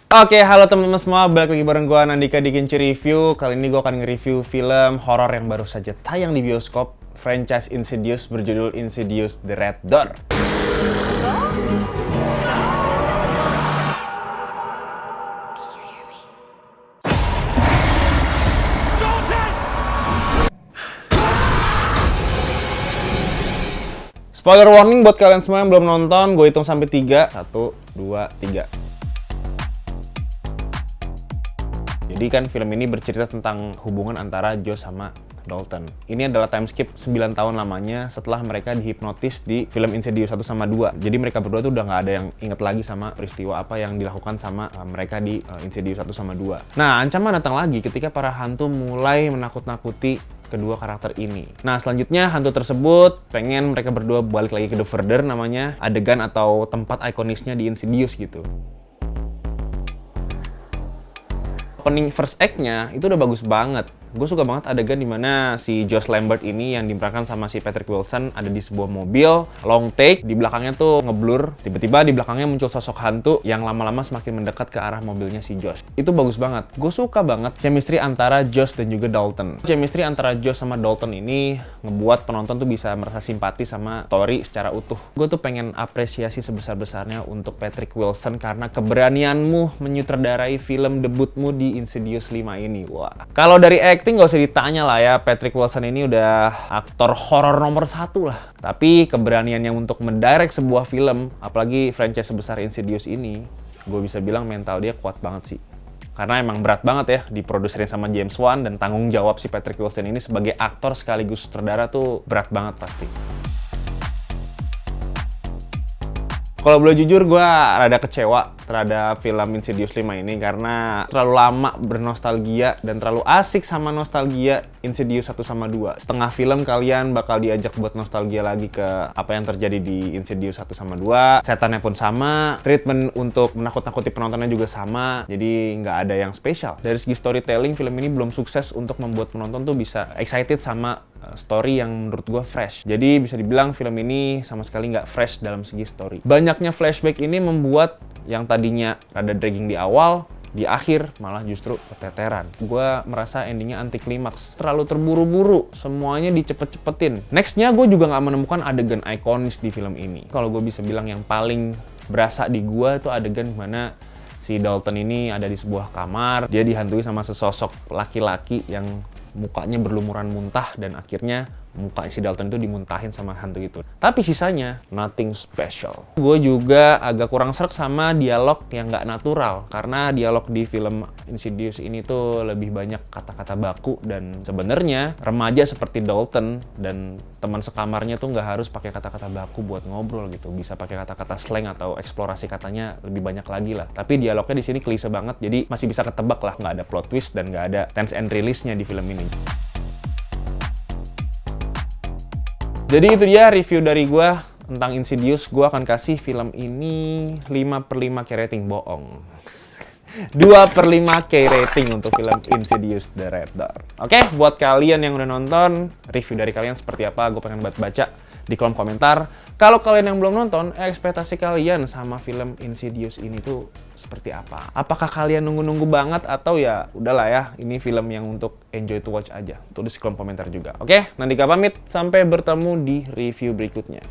Oke, halo teman-teman semua, balik lagi bareng gue Nandika di Kinci Review. Kali ini gue akan nge-review film horor yang baru saja tayang di bioskop, franchise Insidious berjudul Insidious The Red Door. Spoiler warning buat kalian semua yang belum nonton, gue hitung sampai 3. 1, 2, 3. Jadi kan film ini bercerita tentang hubungan antara Josh sama Dalton. Ini adalah time skip 9 tahun lamanya setelah mereka dihipnotis di film Insidious 1 sama 2. Jadi mereka berdua tuh udah nggak ada yang inget lagi sama peristiwa apa yang dilakukan sama mereka di Insidious 1 sama 2. Nah, ancaman datang lagi ketika para hantu mulai menakut-nakuti kedua karakter ini. Nah, selanjutnya hantu tersebut pengen mereka berdua balik lagi ke The Further, namanya adegan atau tempat ikonisnya di Insidious gitu. Opening first act-nya itu udah bagus banget. Gue suka banget adegan dimana si Josh Lambert ini yang diperankan sama si Patrick Wilson ada di sebuah mobil, long take, di belakangnya tuh ngeblur. Tiba-tiba di belakangnya muncul sosok hantu yang lama-lama semakin mendekat ke arah mobilnya si Josh. Itu bagus banget. Gue suka banget chemistry antara Josh dan juga Dalton. Chemistry antara Josh sama Dalton ini ngebuat penonton tuh bisa merasa simpati sama story secara utuh. Gue tuh pengen apresiasi sebesar-besarnya untuk Patrick Wilson karena keberanianmu menyutradarai film debutmu di Insidious 5 ini. Wah. Kalau dari acting nggak usah ditanya lah ya, Patrick Wilson ini udah aktor horor nomor 1 lah. Tapi keberaniannya untuk mendirect sebuah film, apalagi franchise sebesar Insidious ini, gue bisa bilang mental dia kuat banget sih. Karena emang berat banget ya diproduserin sama James Wan, dan tanggung jawab si Patrick Wilson ini sebagai aktor sekaligus sutradara tuh berat banget pasti. Kalau boleh jujur, gue rada kecewa terhadap film Insidious 5 ini karena terlalu lama bernostalgia dan terlalu asik sama nostalgia Insidious 1 sama 2. Setengah film kalian bakal diajak buat nostalgia lagi ke apa yang terjadi di Insidious 1 sama 2. Setannya pun sama, treatment untuk menakut-nakuti penontonnya juga sama, jadi nggak ada yang spesial. Dari segi storytelling, film ini belum sukses untuk membuat penonton tuh bisa excited sama story yang menurut gue fresh. Jadi bisa dibilang film ini sama sekali nggak fresh dalam segi story. Banyaknya flashback ini membuat yang tadinya rada dragging di awal, di akhir malah justru keteteran. Gue merasa endingnya anti klimaks, terlalu terburu-buru, semuanya dicepet-cepetin. Nextnya gue juga nggak menemukan adegan ikonis di film ini. Kalau gue bisa bilang yang paling berasa di gue itu adegan dimana si Dalton ini ada di sebuah kamar, dia dihantui sama sesosok laki-laki yang mukanya berlumuran muntah dan akhirnya muka si Dalton itu dimuntahin sama hantu itu. Tapi sisanya nothing special. Gue juga agak kurang srek sama dialog yang nggak natural, karena dialog di film Insidious ini tuh lebih banyak kata-kata baku, dan sebenarnya remaja seperti Dalton dan teman sekamarnya tuh nggak harus pakai kata-kata baku buat ngobrol gitu. Bisa pakai kata-kata slang atau eksplorasi katanya lebih banyak lagi lah. Tapi dialognya di sini klise banget, jadi masih bisa ketebak lah, nggak ada plot twist dan nggak ada tense and release-nya di film ini. Jadi itu dia review dari gue tentang Insidious. Gue akan kasih film ini 5/5K rating, bohong. 2/5K rating untuk film Insidious The Red Door. Oke, buat kalian yang udah nonton, review dari kalian seperti apa? Gue pengen baca di kolom komentar. Kalau kalian yang belum nonton, ekspektasi kalian sama film Insidious ini tuh seperti apa? Apakah kalian nunggu-nunggu banget atau ya udahlah ya, ini film yang untuk enjoy to watch aja? Tulis di kolom komentar juga. Oke, Nandika pamit, sampai bertemu di review berikutnya.